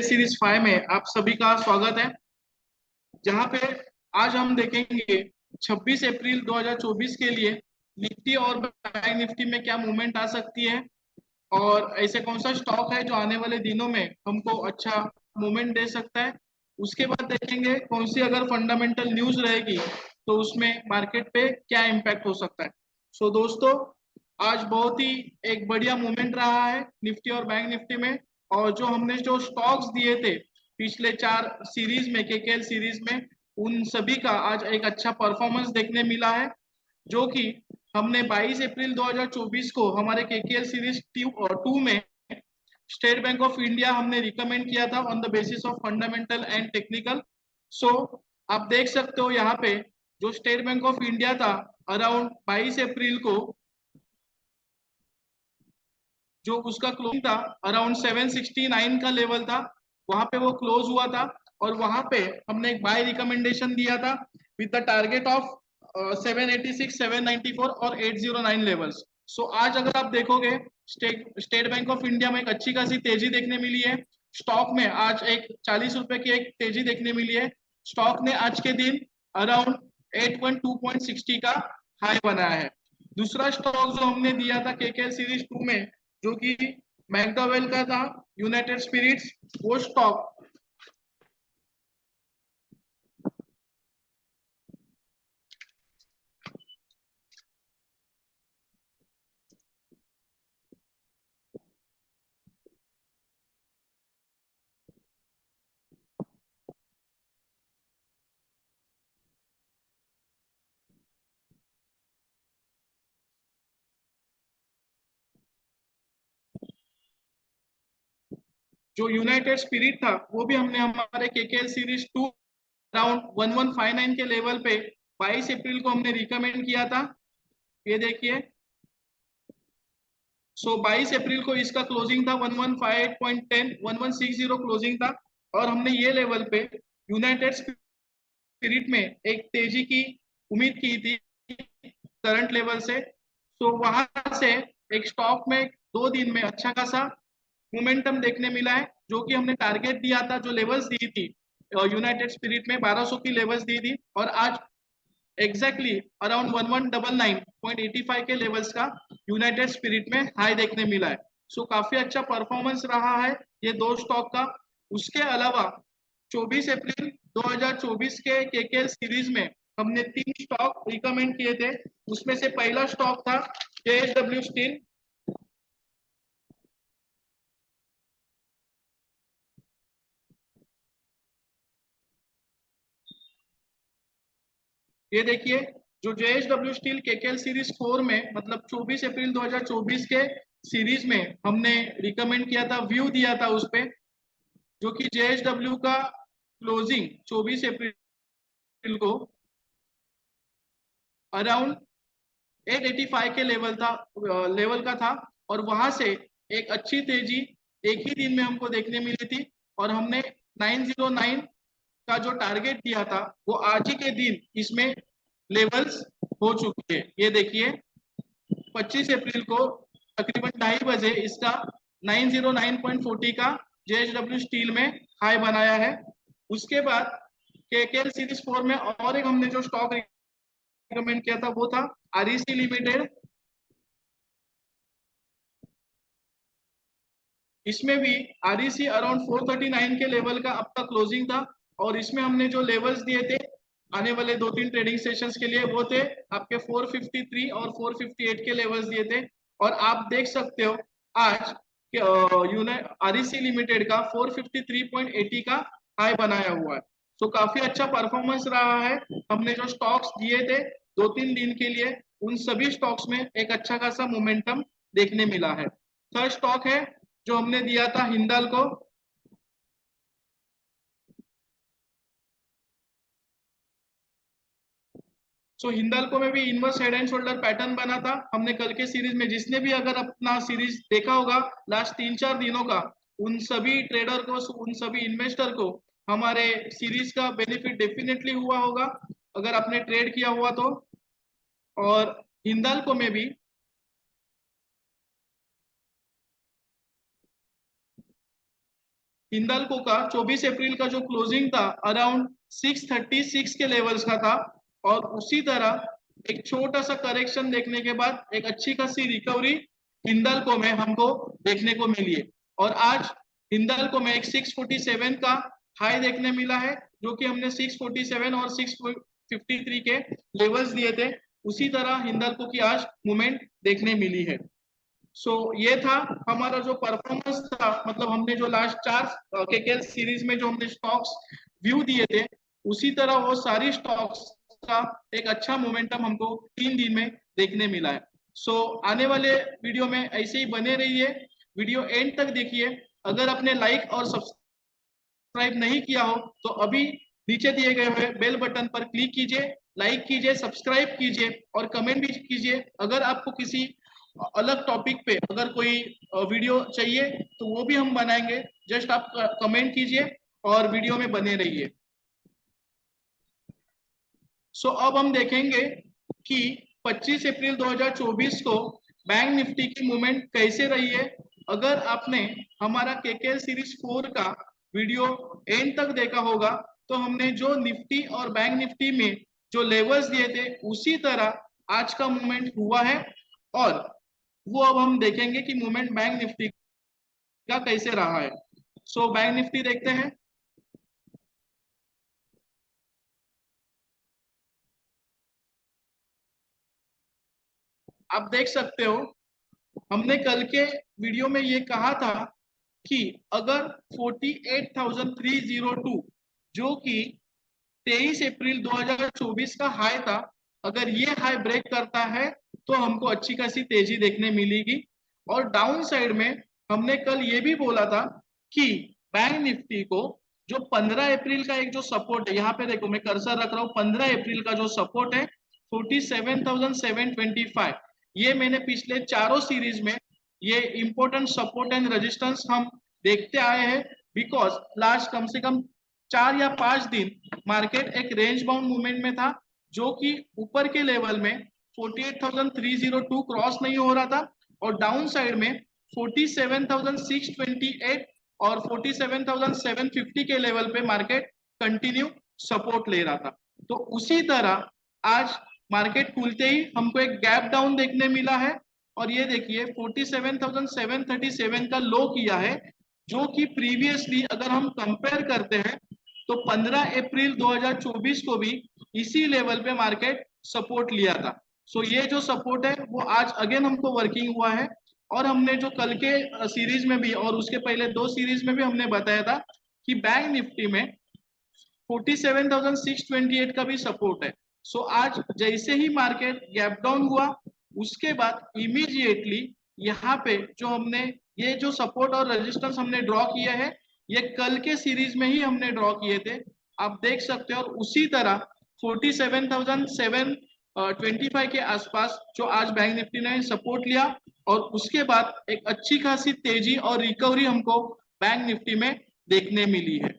Series 5 में आप सभी का स्वागत है। जहां पे आज हम देखेंगे 26 अप्रैल 2024 के लिए निफ्टी और बैंक निफ्टी में क्या मूवमेंट आ सकती है और ऐसे कौन सा स्टॉक है जो आने वाले दिनों में हमको अच्छा मूवमेंट दे सकता है। उसके बाद देखेंगे कौन सी अगर फंडामेंटल न्यूज रहेगी तो उसमें मार्केट पे क्या इम्पैक्ट हो सकता है। सो दोस्तों, आज बहुत ही एक बढ़िया मूवमेंट रहा है निफ्टी और बैंक निफ्टी में। और जो हमने जो स्टॉक्स दिए थे पिछले 4 सीरीज में, केकेएल सीरीज में, उन सभी का आज एक अच्छा परफॉर्मेंस देखने मिला है। जो कि हमने 22 अप्रैल 2024 को हमारे केकेएल सीरीज 2 में स्टेट बैंक ऑफ इंडिया हमने रिकमेंड किया था on the basis of fundamental and technical. So आप देख सकते हो यहाँ पे जो स्टेट बैंक ऑफ इंडिया था अराउंड 22 अप्रैल को जो उसका क्लोजिंग था अराउंड 769 का लेवल था, वहां पे वो क्लोज हुआ था। और वहां पे हमने एक बाय रिकमेंडेशन दिया था विद द टारगेट ऑफ 786, 794 और 809 लेवल्स। सो आज अगर आप देखोगे स्टेट बैंक ऑफ इंडिया में एक अच्छी खासी तेजी देखने मिली है। स्टॉक में आज एक 40 रुपए की एक तेजी देखने मिली है। स्टॉक ने आज के दिन अराउंड 8.2.60 का हाई बनाया है। दूसरा स्टॉक जो हमने दिया था केकेएल सीरीज 2 में जो कि मैकडॉवेल का था, यूनाइटेड स्पिरिट्स, वो स्टॉक जो यूनाइटेड स्पिरिट था वो भी हमने हमारे केकेएल सीरीज 2 अराउंड 1159 के लेवल पे 22 अप्रैल को हमने रिकमेंड किया था। ये देखिए, सो 22 अप्रैल को इसका क्लोजिंग था 115.10, 1160 क्लोजिंग था। और हमने ये लेवल पे यूनाइटेड स्पिरिट में एक तेजी की उम्मीद की थी करंट लेवल से। सो वहां से एक स्टॉक में 2 दिन में अच्छा खासा मोमेंटम देखने मिला है। जो कि हमने टारगेट दिया था, जो लेवल्स दी थी यूनाइटेड स्पिरिट में 1200 की लेवल्स दी थी, और आज एग्जैक्टली अराउंड 1199.85 के लेवल्स का यूनाइटेड स्पिरिट में हाई देखने मिला है। सो काफी अच्छा परफॉर्मेंस रहा है ये दो स्टॉक का। उसके अलावा 24 अप्रैल 2024 के केकेएल सीरीज में हमने 3 स्टॉक रिकमेंड किए थे। उसमें से पहला स्टॉक था जेएसडब्ल्यू स्टील। ये देखिए, जो जेएसडब्ल्यू स्टील केकेएल सीरीज 4 में, मतलब 24 अप्रैल 2024 के सीरीज में हमने रिकमेंड किया था, व्यू दिया था उस पे, जो कि जेएसडब्ल्यू का क्लोजिंग 24 अप्रैल को अराउंड 885 के लेवल का था। और वहां से एक अच्छी तेजी एक ही दिन में हमको देखने मिली थी। और हमने 909 का जो टारगेट दिया था वो आज ही के दिन इसमें लेवल्स हो चुके हैं। ये देखिए, 25 अप्रैल को तकरीबन 2:30 बजे इसका 909.40 का जेएसडब्ल्यू स्टील में हाई बनाया है। उसके बाद केकेएल सीरीज 4 में और एक हमने जो स्टॉक रिकमेंड किया था वो था आरईसी लिमिटेड। इसमें भी आरईसी अराउंड 439 के लेवल का आपका क्लोजिंग था। और इसमें हमने जो लेवल्स दिए थे आने वाले 2-3 ट्रेडिंग सेशंस के लिए वो थे आपके 453 और 458 के लेवल्स दिए थे। और आप देख सकते हो आज आरईसी लिमिटेड का 453.80 का हाई बनाया हुआ है। तो काफी अच्छा परफॉर्मेंस रहा है। हमने जो स्टॉक्स दिए थे 2-3 दिन के लिए, उन सभी स्टॉक्स में एक अच्छा खासा मोमेंटम देखने मिला है। थर्ड स्टॉक है जो हमने दिया था हिंदाल को। सो हिंदाल्को में भी inverse head and shoulder pattern बना था। हमने कल के सीरीज में, जिसने भी अगर अपना सीरीज देखा होगा लास्ट 3-4 दिनों का, उन सभी ट्रेडर को, उन सभी इन्वेस्टर को हमारे सीरीज का बेनिफिट डेफिनेटली हुआ होगा अगर आपने ट्रेड किया हुआ तो। और हिंदाल्को में भी हिंडाल्को का 24 अप्रैल का जो क्लोजिंग था अराउंड 636 के लेवल्स का था, और उसी तरह एक छोटा सा करेक्शन देखने के बाद एक अच्छी खासी रिकवरी हिंडाल्को में हमको देखने को मिली है। और आज हिंडाल्को में एक 647 का हाई देखने मिला है, जो कि हमने 647 और 653 के लेवल्स दिए थे, उसी तरह हिंडाल्को की आज मूवमेंट देखने मिली है। ये था हमारा जो परफॉर्मेंस था, मतलब हमने जो लास्ट 4 केकेएल सीरीज में जो हमने स्टॉक्स व्यू दिए थे, उसी तरह वो सारी स्टॉक्स का एक अच्छा मोमेंटम हमको 3 दिन में देखने मिला है। आने वाले वीडियो में ऐसे ही बने रहिए, वीडियो एंड तक देखिए। अगर आपने लाइक और सब्सक्राइब नहीं किया हो तो अभी नीचे दिए गए हुए बेल बटन पर क्लिक कीजिए, लाइक कीजिए, सब्सक्राइब कीजिए और कमेंट भी कीजिए। अगर आपको किसी अलग टॉपिक पे अगर कोई वीडियो चाहिए तो वो भी हम बनाएंगे, जस्ट आप कमेंट कीजिए और वीडियो में बने रहिए। अब हम देखेंगे कि 25 अप्रैल 2024 को बैंक निफ्टी की मूवमेंट कैसे रही है। अगर आपने हमारा केकेएल सीरीज 4 का वीडियो एंड तक देखा होगा तो हमने जो निफ्टी और बैंक निफ्टी में जो लेवल्स दिए थे उसी तरह आज का मूवमेंट हुआ है, और वो अब हम देखेंगे कि मूवमेंट बैंक निफ्टी का कैसे रहा है। बैंक निफ्टी देखते हैं। आप देख सकते हो हमने कल के वीडियो में ये कहा था कि अगर 48,302 जो कि 23 अप्रैल 2024 का हाई था, अगर ये हाई ब्रेक करता है तो हमको अच्छी खासी तेजी देखने मिलेगी। और डाउन साइड में हमने कल ये भी बोला था कि बैंक निफ्टी को जो 15 अप्रैल का एक जो सपोर्ट है, यहाँ पे देखो मैं कर्सर रख रहा हूँ, 15 अप्रैल का जो सपोर्ट है 47,725, ये मैंने पिछले चारों सीरीज में ये इंपॉर्टेंट सपोर्ट एंड रेजिस्टेंस हम देखते आए हैं, बिकॉज लास्ट कम से कम 4 या 5 दिन मार्केट एक रेंज बाउंड मूवमेंट में था, जो कि ऊपर के लेवल में 48,302 क्रॉस नहीं हो रहा था, और डाउन साइड में 47,628 और 47,750 के लेवल पे मार्केट कंटिन्यू सपोर्ट ले रहा था। तो उसी तरह आज मार्केट खुलते ही हमको एक गैप डाउन देखने मिला है, और ये देखिए 47,737 का लो किया है, जो कि प्रीवियसली अगर हम कंपेयर करते हैं तो 15 अप्रैल 2024 को भी इसी लेवल पे मार्केट सपोर्ट लिया था। ये जो सपोर्ट है वो आज अगेन हमको वर्किंग हुआ है, और हमने जो कल के सीरीज में भी और उसके पहले 2 सीरीज में भी हमने बताया था कि बैंक निफ्टी में 47,628 का भी सपोर्ट है। आज जैसे ही मार्केट गैप डाउन हुआ उसके बाद इमीडिएटली यहाँ पे जो हमने ये जो सपोर्ट और रेजिस्टेंस हमने ड्रॉ किया है, ये कल के सीरीज में ही हमने ड्रॉ किए थे, आप देख सकते हो। और उसी तरह 47,725 के आसपास जो आज बैंक निफ्टी ने सपोर्ट लिया, और उसके बाद एक अच्छी खासी तेजी और रिकवरी हमको बैंक निफ्टी में देखने मिली है।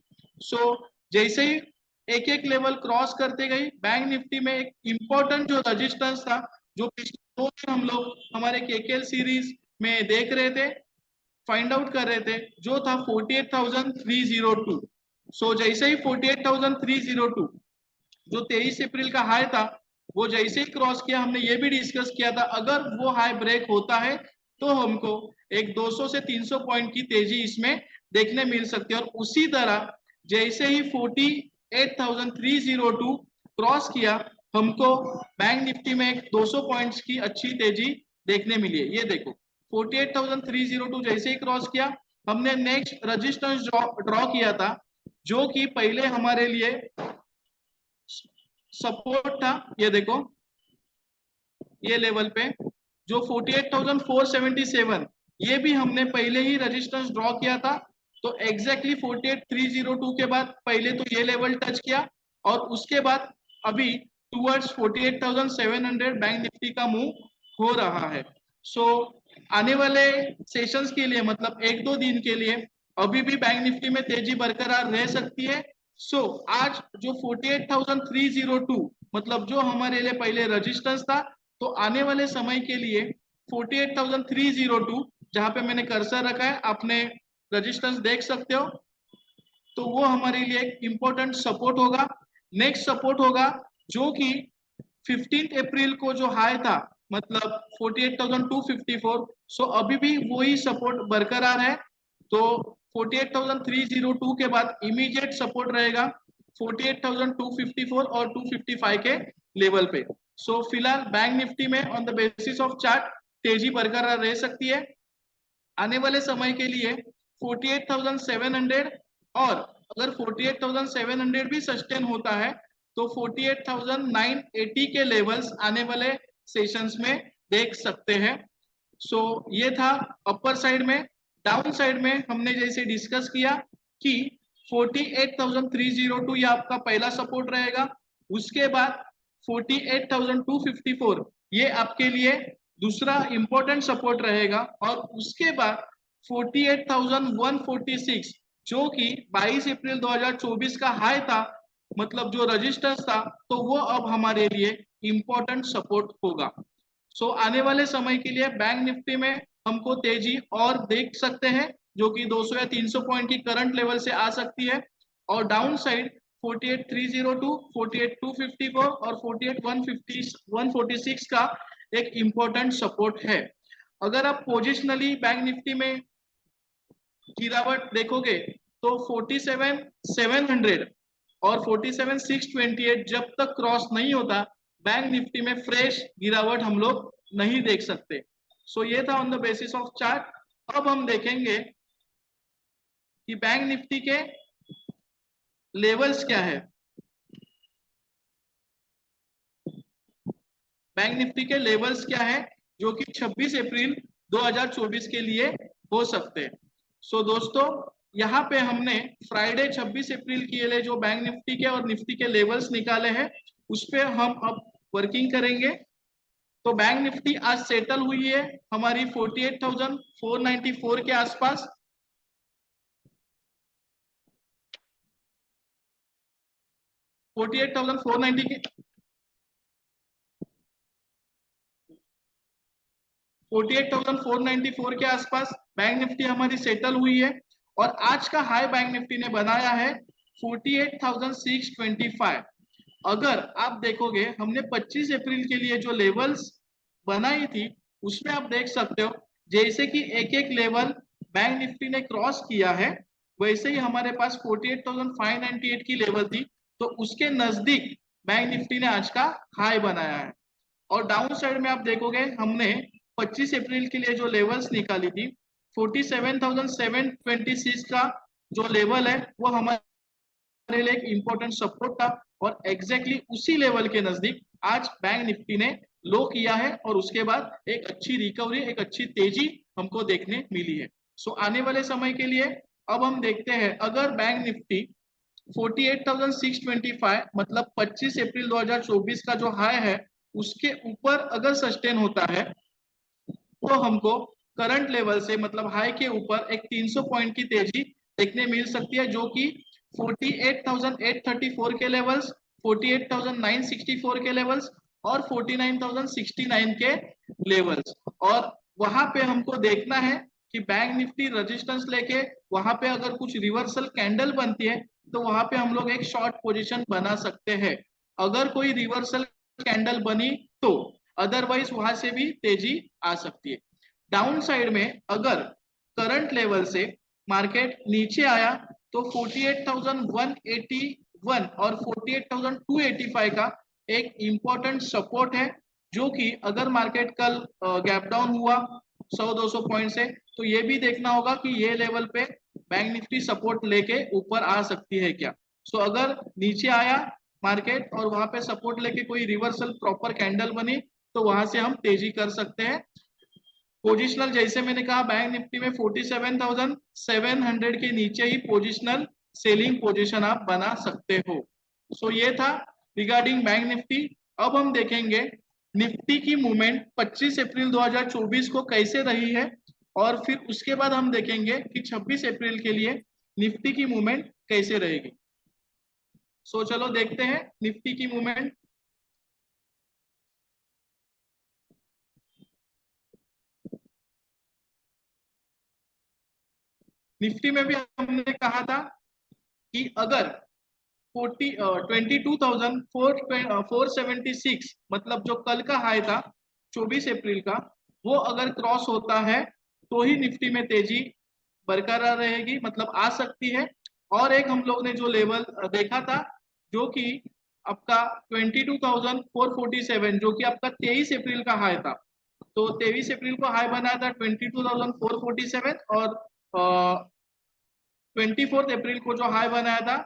जैसे ही एक एक लेवल क्रॉस करते गई बैंक निफ्टी में एक इंपॉर्टेंट जो रेजिस्टेंस था, जो पिछले 2 दिन हम लोग हमारे केकेएल सीरीज में देख रहे थे, फाइंड आउट कर रहे थे, जो था 48,302। जैसे ही 48,302 जो 23 अप्रैल का हाई था वो जैसे ही क्रॉस किया, हमने ये भी डिस्कस किया था अगर वो हाई ब्रेक होता है तो हमको एक 200 से 300 पॉइंट की तेजी इसमें देखने मिल सकती है। और उसी तरह जैसे ही 48,302 क्रॉस किया, हमको बैंक निफ्टी में एक 200 पॉइंट्स की अच्छी तेजी देखने मिली है। ये देखो 48,302 जैसे ही क्रॉस किया, हमने नेक्स्ट रेजिस्टेंस ड्रॉ किया था, जो कि पहले हमारे लिए सपोर्ट था। ये देखो ये लेवल पे जो 48,477, ये भी हमने पहले ही रेजिस्टेंस ड्रॉ किया था। तो एग्जैक्टली 48,302 के बाद पहले तो ये लेवल टच किया, और उसके बाद अभी टुवर्ड्स 48,700 बैंक निफ्टी का मूव हो रहा है। आने वाले सेशंस के लिए मतलब 1-2 दिन के लिए अभी भी बैंक निफ्टी में तेजी बरकरार रह सकती है। आज जो 48,302 मतलब जो हमारे लिए पहले रेजिस्टेंस था, तो आने वाले समय के लिए 48,302 जहां पे मैंने कर्सर रखा है, आपने रेजिस्टेंस देख सकते हो, तो वो हमारे लिए एक इंपॉर्टेंट सपोर्ट होगा। नेक्स्ट सपोर्ट होगा जो कि 15 अप्रैल को जो हाई था, मतलब 48,254, सो अभी भी वही सपोर्ट बरकरार है। तो 48,302 के बाद इमीडिएट सपोर्ट रहेगा 48,254 और 255 के लेवल पे। सो फिलहाल बैंक निफ्टी में on the basis of chart तेजी बरकरार रह सकती है। आने वाले समय के लिए 48,700, और अगर 48,700 भी सस्टेन होता है तो 48,980 के लेवल्स आने वाले सेशंस में देख सकते हैं। सो ये था अपर साइड में। डाउन साइड में हमने जैसे डिस्कस किया कि 48,302 ये आपका पहला सपोर्ट रहेगा, उसके बाद 48,254 ये आपके लिए दूसरा इंपॉर्टेंट सपोर्ट रहेगा, और उसके बाद 48,146 जो कि 22 अप्रैल 2024 का हाई था, मतलब जो रजिस्टर्स था, तो वो अब हमारे लिए इंपॉर्टेंट सपोर्ट होगा। सो आने वाले समय के लिए बैंक निफ्टी में हमको तेजी और देख सकते हैं, जो कि 200 या 300 पॉइंट की करंट लेवल से आ सकती है, और डाउन साइड 48,302, 48,254 और 48,146 का एक इंपॉर्टेंट सपोर्ट है। अगर आप पोजिशनली बैंक निफ्टी में गिरावट देखोगे तो 47,700 और 47,628 जब तक क्रॉस नहीं होता, बैंक निफ्टी में फ्रेश गिरावट हम लोग नहीं देख सकते। सो ये था on the basis of chart. अब हम देखेंगे कि बैंक निफ्टी के लेवल्स क्या है। बैंक निफ्टी के लेवल्स क्या है जो कि 26 अप्रैल 2024 के लिए हो सकते हैं। सो दोस्तों, यहाँ पे हमने फ्राइडे 26 अप्रैल के लिए जो बैंक निफ्टी के और निफ्टी के लेवल्स निकाले हैं, उस पर हम अब वर्किंग करेंगे। तो बैंक निफ्टी आज सेटल हुई है हमारी 48,494 के आसपास। 48,490 के 48,494 के आसपास बैंक निफ्टी हमारी सेटल हुई है, और आज का हाई बैंक निफ्टी ने बनाया है 48,625। अगर आप देखोगे हमने 25 अप्रैल के लिए जो लेवल्स बनाई थी, उसमें आप देख सकते हो जैसे कि एक एक लेवल बैंक निफ्टी ने क्रॉस किया है, वैसे ही हमारे पास 48,598 की लेवल थी, तो उसके नजदीक बैंक निफ्टी ने आज का हाई बनाया है। और डाउन साइड में आप देखोगे हमने 25 अप्रैल के लिए जो लेवल्स निकाली थी, 47,726 का जो लेवल है वो हमारे लिए एक इंपॉर्टेंट सपोर्ट था, और एग्जैक्टली उसी लेवल के नजदीक आज बैंक निफ्टी ने लो किया है, और उसके बाद एक अच्छी रिकवरी, एक अच्छी तेजी हमको देखने मिली है। सो आने वाले समय के लिए अब हम देखते हैं, अगर बैंक निफ्टी 48,625 मतलब 25 अप्रैल 2024 का जो हाई है उसके ऊपर अगर सस्टेन होता है, तो हमको करंट लेवल से मतलब हाई के ऊपर एक 300 पॉइंट की तेजी देखने मिल सकती है, जो कि 48,834 के लेवल्स, 48,964 के लेवल्स और 49,069 के लेवल्स। और वहां पे हमको देखना है कि बैंक निफ्टी रेजिस्टेंस लेके वहां पे अगर कुछ रिवर्सल कैंडल बनती है, तो वहां पे हम लोग एक शॉर्ट पोजीशन बना सकते हैं, अगर कोई रिवर्सल कैंडल बनी तो। अदरवाइज वहां से भी तेजी आ सकती है। डाउन साइड में अगर करंट लेवल से मार्केट नीचे आया तो 48,181 और 48,285 का एक इंपॉर्टेंट सपोर्ट है, जो कि अगर मार्केट कल गैप डाउन हुआ 100-200 पॉइंट से, तो ये भी देखना होगा कि ये लेवल पे बैंक निफ्टी सपोर्ट लेके ऊपर आ सकती है क्या। सो अगर नीचे आया मार्केट और वहां पे सपोर्ट लेके कोई रिवर्सल प्रॉपर कैंडल बनी, तो वहां से हम तेजी कर सकते हैं। पोजिशनल जैसे मैंने कहा बैंक निफ्टी में 47,700 के नीचे ही पोजिशनल सेलिंग पोजीशन आप बना सकते हो। सो ये था रिगार्डिंग बैंक निफ्टी। अब हम देखेंगे निफ्टी की मूवमेंट 25 अप्रैल 2024 को कैसे रही है, और फिर उसके बाद हम देखेंगे कि 26 अप्रैल के लिए निफ्टी की मूवमेंट कैसे रहेगी। सो चलो देखते हैं निफ्टी की मूवमेंट। निफ्टी में भी हमने कहा था कि अगर 22,476 मतलब जो कल का हाई था 24 अप्रैल का, वो अगर क्रॉस होता है तो ही निफ्टी में तेजी बरकरार रहेगी, मतलब आ सकती है। और एक हम लोग ने जो लेवल देखा था जो कि आपका 22,447 जो कि आपका 23 अप्रैल का हाई था, तो 23 अप्रैल को हाई बनाया था 22,447 और 24 अप्रैल को जो हाई बनाया था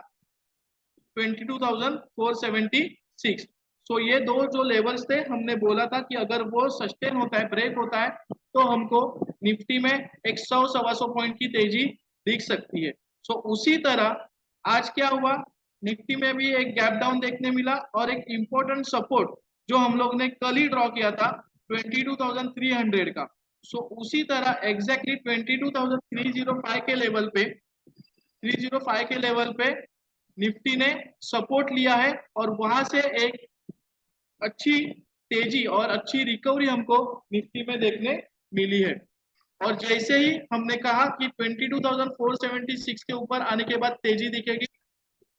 22,476। सो ये दो जो लेवल्स थे, हमने बोला था कि अगर वो सस्टेन होता है, ब्रेक होता है, तो हमको निफ्टी में 100-125 पॉइंट की तेजी दिख सकती है। सो उसी तरह आज क्या हुआ, निफ्टी में भी एक गैप डाउन देखने मिला और एक इंपॉर्टेंट सपोर्ट जो हम लोग ने कल ही ड्रॉ किया था 22,300 का। सो उसी तरह एग्जैक्टली 22,305 के लेवल पे 305 के लेवल पे निफ्टी ने सपोर्ट लिया है और वहां से एक अच्छी तेजी और अच्छी रिकवरी हमको निफ्टी में देखने मिली है। और जैसे ही हमने कहा कि 22,476 के ऊपर आने के बाद तेजी दिखेगी,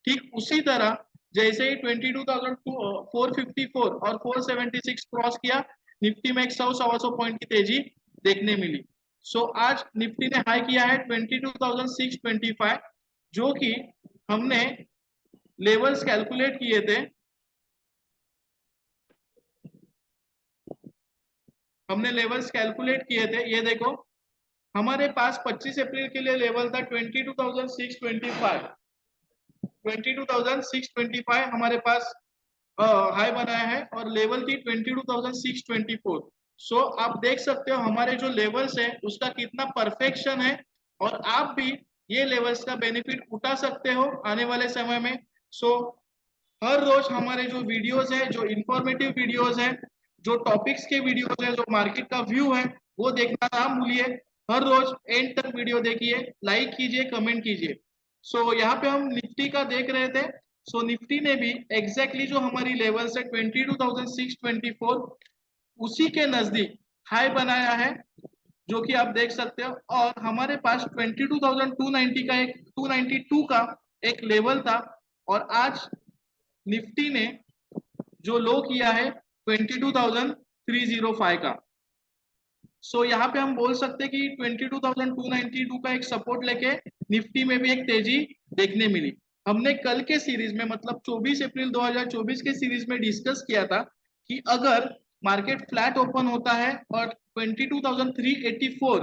ठीक उसी तरह जैसे ही 22,454 और 476 क्रॉस किया, निफ्टी में 100-125 पॉइंट की तेजी देखने मिली। सो आज निफ्टी ने हाई किया है 22,625, जो कि हमने लेवल्स कैलकुलेट किए थे, ये देखो हमारे पास 25 अप्रैल के लिए लेवल था 22,625, 22,625 हमारे पास हाई बनाया है और लेवल थी 22,624। सो आप देख सकते हो हमारे जो लेवल्स है उसका कितना परफेक्शन है, और आप भी ये लेवल्स का बेनिफिट उठा सकते हो आने वाले समय में। सो हर रोज हमारे जो वीडियोस है, जो इंफॉर्मेटिव वीडियोस है, जो टॉपिक्स के वीडियोस है, जो मार्केट का व्यू है, वो देखना ना भूलिए। हर रोज एंड तक वीडियो देखिए, लाइक कीजिए, कमेंट कीजिए। सो यहाँ पे हम निफ्टी का देख रहे थे। सो निफ्टी ने भी एग्जैक्टली जो हमारी लेवल्स है 22,624 उसी के नजदीक हाई बनाया है, जो कि आप देख सकते हो। और हमारे पास 22,290 का एक 292 का एक लेवल था, और आज निफ्टी ने जो लो किया है 22,305 का। सो यहाँ पे हम बोल सकते हैं कि 22,292 का एक सपोर्ट लेके निफ्टी में भी एक तेजी देखने मिली। हमने कल के सीरीज में मतलब 24 अप्रैल 2024 के सीरीज में डिस्कस किया था कि अगर मार्केट फ्लैट ओपन होता है और 22,384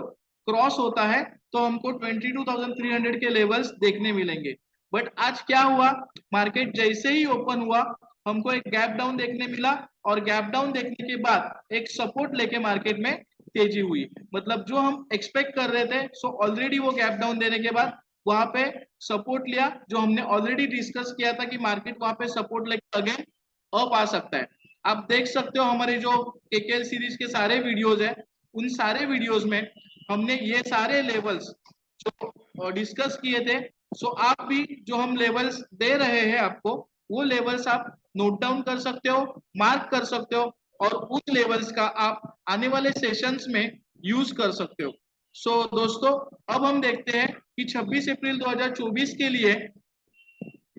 क्रॉस होता है तो हमको 22,300 के लेवल्स देखने मिलेंगे। बट आज क्या हुआ, मार्केट जैसे ही ओपन हुआ हमको एक गैप डाउन देखने मिला, और गैप डाउन देखने के बाद एक सपोर्ट लेके मार्केट में तेजी हुई। मतलब जो हम एक्सपेक्ट कर रहे थे, सो ऑलरेडी वो गैप डाउन देने के बाद वहां पे सपोर्ट लिया, जो हमने ऑलरेडी डिस्कस किया था कि मार्केट वहां पे सपोर्ट लेके अगेन अप आ सकता है। आप देख सकते हो हमारे जो केकेएल सीरीज के सारे वीडियोस है, उन सारे वीडियोस में हमने ये सारे लेवल्स जो डिस्कस किए थे। सो आप भी जो हम लेवल्स दे रहे हैं आपको, वो लेवल्स आप नोट डाउन कर सकते हो, मार्क कर सकते हो, और उन लेवल्स का आप आने वाले सेशंस में यूज कर सकते हो। सो दोस्तों, अब हम देखते हैं कि 26 अप्रैल 2024 के लिए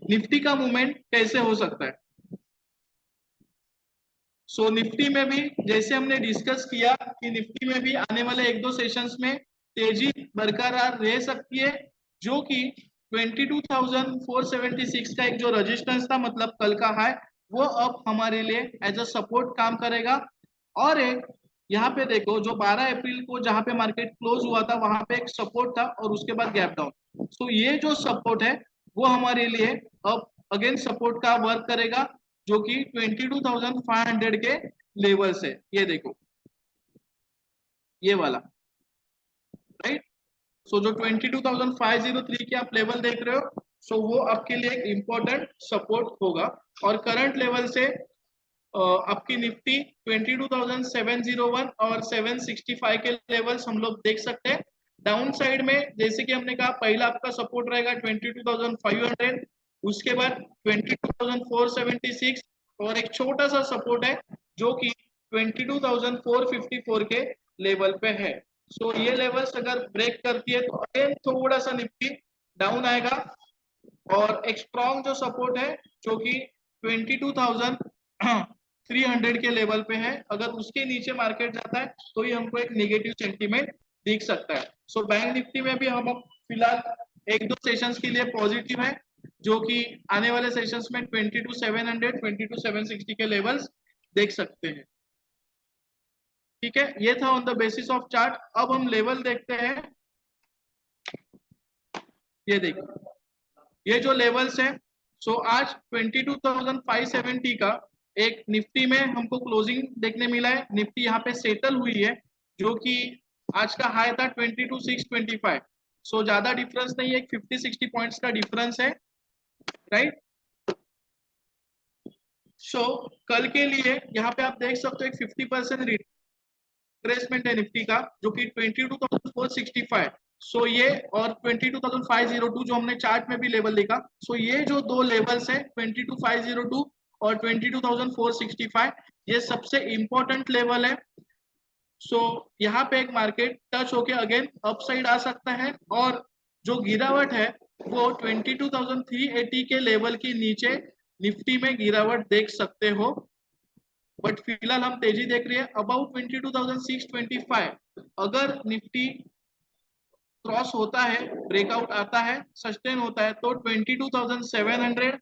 निफ्टी का मूवमेंट कैसे हो सकता है। सो निफ्टी में भी जैसे हमने डिस्कस किया कि निफ्टी में भी आने वाले एक दो सेशंस में तेजी बरकरार रह सकती है, जो कि 22,476 का एक जो रेजिस्टेंस था, मतलब कल का हाई, वो अब हमारे लिए एज अ सपोर्ट काम करेगा। और एक यहाँ पे देखो जो 12 अप्रैल को जहां पे मार्केट क्लोज हुआ था वहां पे एक सपोर्ट था और उसके बाद गैप डाउन। सो ये जो सपोर्ट है वो हमारे लिए अब अगेन सपोर्ट का वर्क करेगा, जो कि 22,500 के लेवल से, ये देखो ये वाला, राइट। सो जो 22,503 के आप लेवल देख रहे हो, सो वो आपके लिए एक इंपॉर्टेंट सपोर्ट होगा। और करंट लेवल से आपकी निफ्टी 22,701 और 765 के लेवल्स हम लोग देख सकते हैं। डाउन साइड में जैसे कि हमने कहा पहला आपका सपोर्ट रहेगा 22,500, उसके बाद 22,476 और एक छोटा सा सपोर्ट है जो कि 22,454 के लेवल पे है। सो ये लेवल्स अगर ब्रेक करती है तो अगेन थोड़ा सा निफ्टी डाउन आएगा, और एक स्ट्रॉन्ग जो सपोर्ट है जो कि 22,300 के लेवल पे है। अगर उसके नीचे मार्केट जाता है तो ही हमको एक नेगेटिव सेंटीमेंट दिख सकता है। सो बैंक निफ्टी में भी हम फिलहाल एक दो सेशंस के लिए पॉजिटिव है, जो कि आने वाले सेशंस में 22,700 22,760 के लेवल्स देख सकते हैं। ठीक है, ये था on the basis of chart. अब हम लेवल देखते हैं। ये देखिए, ये जो लेवल्स है, सो आज 22,570 का एक निफ्टी में हमको क्लोजिंग देखने मिला है। निफ्टी यहाँ पे सेटल हुई है, जो कि आज का हाई था 22,625। सो ज्यादा डिफरेंस नहीं है, 50-60 पॉइंट्स का डिफरेंस है, राइट। सो कल के लिए यहाँ पे आप देख सकते हो एक 50% रिट्रेसमेंट है निफ्टी का, जो कि 22,465। सो ये और 22,502 जो हमने चार्ट में भी लेवल देखा। सो ये जो दो लेवल्स है 22,502 और 22,465, ये सबसे इंपॉर्टेंट लेवल है। सो यहाँ पे एक मार्केट टच होके अगेन अपसाइड आ सकता है, और जो गिरावट है वो 22,380 के लेवल के नीचे निफ्टी में गिरावट देख सकते हो। बट फिलहाल हम तेजी देख रहे हैं अबाउट 22,625। अगर निफ्टी क्रॉस होता है, ब्रेकआउट आता है, सस्टेन होता है, तो 22,700,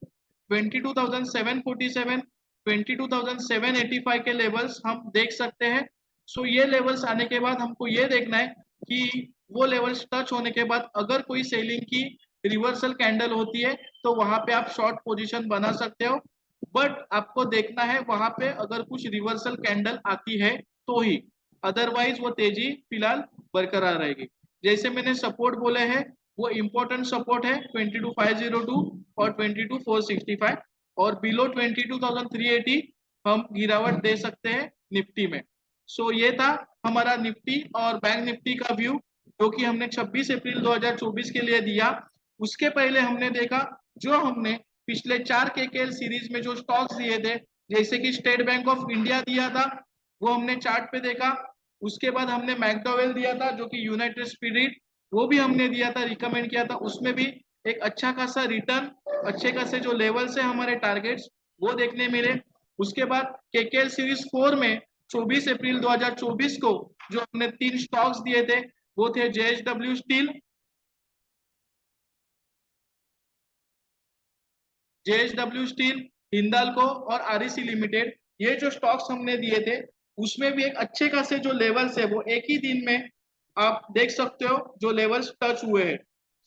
22,747, 22,785 के लेवल्स हम देख सकते हैं। सो ये लेवल्स आने के बाद हमको ये देखना है कि वो लेवल्स टच होने के बाद अगर कोई सेलिंग की रिवर्सल कैंडल होती है तो वहां पे आप शॉर्ट पोजीशन बना सकते हो। बट आपको देखना है वहां पे अगर कुछ रिवर्सल कैंडल आती है तो ही, अदरवाइज वो तेजी फिलहाल बरकरार रहेगी। जैसे मैंने सपोर्ट बोले हैं, वो इंपॉर्टेंट सपोर्ट है 22,502 और 22,465, और बिलो 22,380 हम गिरावट दे सकते हैं निफ्टी में। सो ये था हमारा निफ्टी और बैंक निफ्टी का व्यू, जो कि हमने 26 अप्रैल 2024 के लिए दिया। उसके पहले हमने देखा, जो हमने पिछले 4 केकेएल सीरीज में जो स्टॉक्स दिए थे, जैसे कि स्टेट बैंक ऑफ इंडिया दिया था, वो हमने चार्ट पे देखा। उसके बाद हमने मैकडॉवेल दिया था, जो कि यूनाइटेड स्पिरिट, वो भी हमने दिया था, रिकमेंड किया था। उसमें भी एक अच्छा खासा रिटर्न, अच्छे खासे जो लेवल्स है हमारे टारगेट्स, वो देखने मिले। उसके बाद केकेएल सीरीज 4 में 24 अप्रैल 2024 को जो हमने 3 स्टॉक्स दिए थे, वो थे जेएसडब्ल्यू स्टील, हिंदाल्को और आरईसी लिमिटेड। ये जो स्टॉक्स हमने दिए थे, उसमें भी एक अच्छे खासे जो लेवल्स है वो एक ही दिन में आप देख सकते हो जो लेवल्स टच हुए हैं।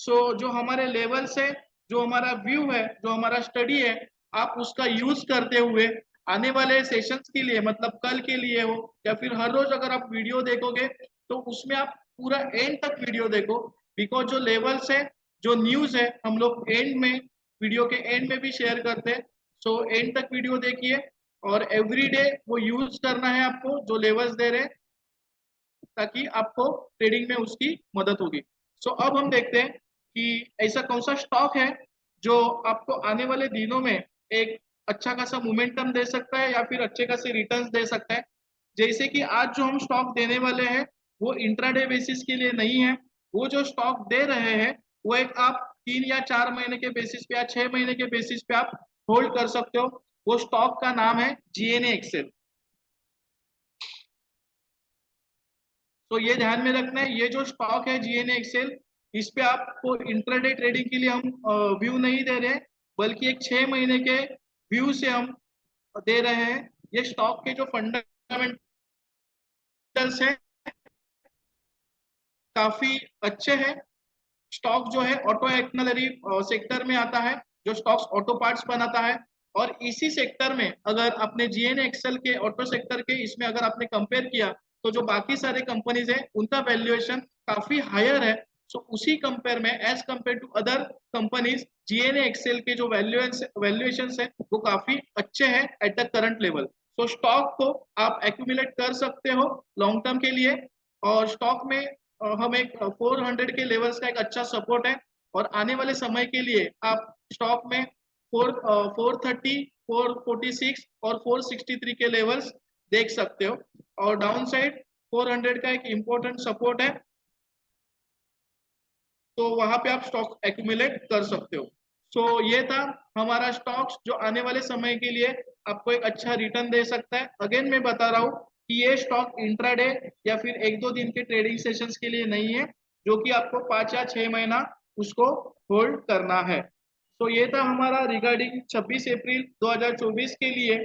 सो जो हमारे लेवल्स है, जो हमारा व्यू है, जो हमारा स्टडी है, आप उसका यूज करते हुए आने वाले सेशंस के लिए, मतलब कल के लिए हो या फिर हर रोज अगर आप वीडियो देखोगे तो उसमें आप पूरा एंड तक वीडियो देखो। बिकॉज जो लेवल्स है, जो न्यूज है, हम लोग एंड में, वीडियो के एंड में भी शेयर करते हैं। सो एंड तक वीडियो देखिए, और एवरी डे वो यूज करना है आपको जो लेवल्स दे रहे हैं, ताकि आपको ट्रेडिंग में उसकी मदद होगी। सो अब हम देखते हैं कि ऐसा कौन सा स्टॉक है जो आपको आने वाले दिनों में एक अच्छा खासा मोमेंटम दे सकता है या फिर अच्छे खासे रिटर्न्स दे सकता है। जैसे कि आज जो हम स्टॉक देने वाले हैं वो इंट्राडे बेसिस के लिए नहीं है। वो जो स्टॉक दे रहे हैं वो एक आप 3 या 4 महीने के बेसिस पे या 6 महीने के बेसिस पे आप होल्ड कर सकते हो। वो स्टॉक का नाम है जीएनए एक्सेल। तो ये ध्यान में रखना है, ये जो स्टॉक है जीएनए एक्सेल, इस पे आपको इंट्राडे ट्रेडिंग के लिए हम व्यू नहीं दे रहे हैं, बल्कि एक 6 महीने के व्यू से हम दे रहे हैं। ये स्टॉक के जो फंडामेंटल्स हैं काफी अच्छे हैं। स्टॉक जो है ऑटो एक्नलरी सेक्टर में आता है, जो स्टॉक्स ऑटो पार्ट्स बनाता है। और इसी सेक्टर में अगर आपने जीएनए एक्सेल के ऑटो सेक्टर के इसमें अगर आपने कंपेयर किया, तो जो बाकी सारे कंपनीज है उनका वैल्यूएशन काफी हायर है। सो उसी कंपेयर में, as compare to other companies, GNA Axles के जो वैल्यूएशन है वो काफी अच्छे हैं at the current level. So stock को आप एक्यूमुलेट कर सकते हो लॉन्ग टर्म के लिए। और स्टॉक में हम एक 400 के लेवल्स का एक अच्छा सपोर्ट है। और आने वाले समय के लिए आप स्टॉक में 430, 446 और 463 के लेवल्स देख सकते हो। और डाउन साइड 400 का एक इम्पोर्टेंट सपोर्ट है, तो वहां पे आप स्टॉक एक्यूमुलेट कर सकते हो। सो ये था हमारा स्टॉक्स जो आने वाले समय के लिए आपको एक अच्छा रिटर्न दे सकता है। अगेन मैं बता रहा हूँ कि ये स्टॉक इंट्राडे या फिर 1-2 दिन के ट्रेडिंग सेशंस के लिए नहीं है, जो कि आपको 5 या 6 महीना उसको होल्ड करना है। तो ये था हमारा रिगार्डिंग 26 अप्रैल 2024 के लिए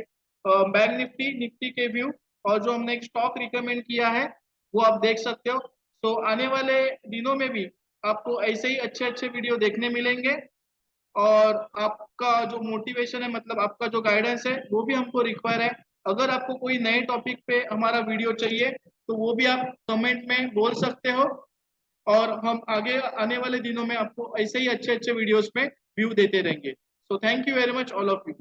बैंक निफ्टी निफ्टी के व्यू। और जो हमने एक स्टॉक रिकमेंड किया है वो आप देख सकते हो। तो आने वाले दिनों में भी आपको ऐसे ही अच्छे अच्छे वीडियो देखने मिलेंगे। और आपका जो मोटिवेशन है, मतलब आपका जो गाइडेंस है, वो भी हमको रिक्वायर है। अगर आपको कोई नए टॉपिक पे हमारा वीडियो चाहिए तो वो भी आप कमेंट में बोल सकते हो। और हम आगे आने वाले दिनों में आपको ऐसे ही अच्छे अच्छे वीडियोस में व्यू देते रहेंगे। So thank you very much all of you.